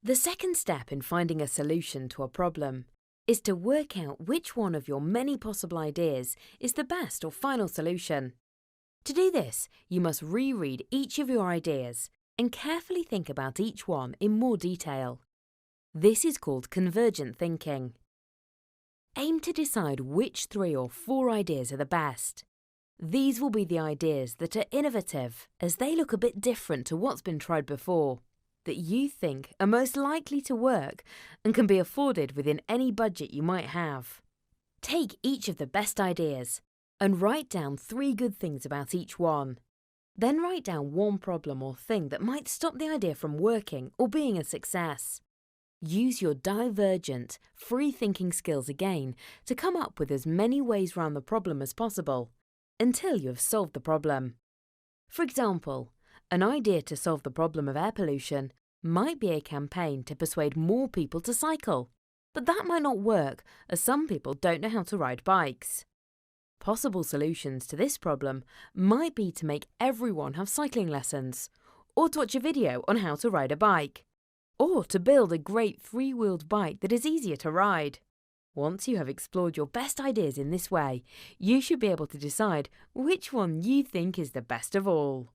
The second step in finding a solution to a problem is to work out which one of your many possible ideas is the best or final solution. To do this, you must reread each of your ideas and carefully think about each one in more detail. This is called convergent thinking. Aim to decide which 3 or 4 ideas are the best. These will be the ideas that are innovative, as they look a bit different to what's been tried before, that you think are most likely to work and can be afforded within any budget you might have. Take each of the best ideas and write down 3 good things about each one. Then write down 1 problem or thing that might stop the idea from working or being a success. Use your divergent, free-thinking skills again to come up with as many ways round the problem as possible until you have solved the problem. For example, an idea to solve the problem of air pollution might be a campaign to persuade more people to cycle, but that might not work as some people don't know how to ride bikes. Possible solutions to this problem might be to make everyone have cycling lessons, or to watch a video on how to ride a bike, or to build a great 3-wheeled bike that is easier to ride. Once you have explored your best ideas in this way, you should be able to decide which one you think is the best of all.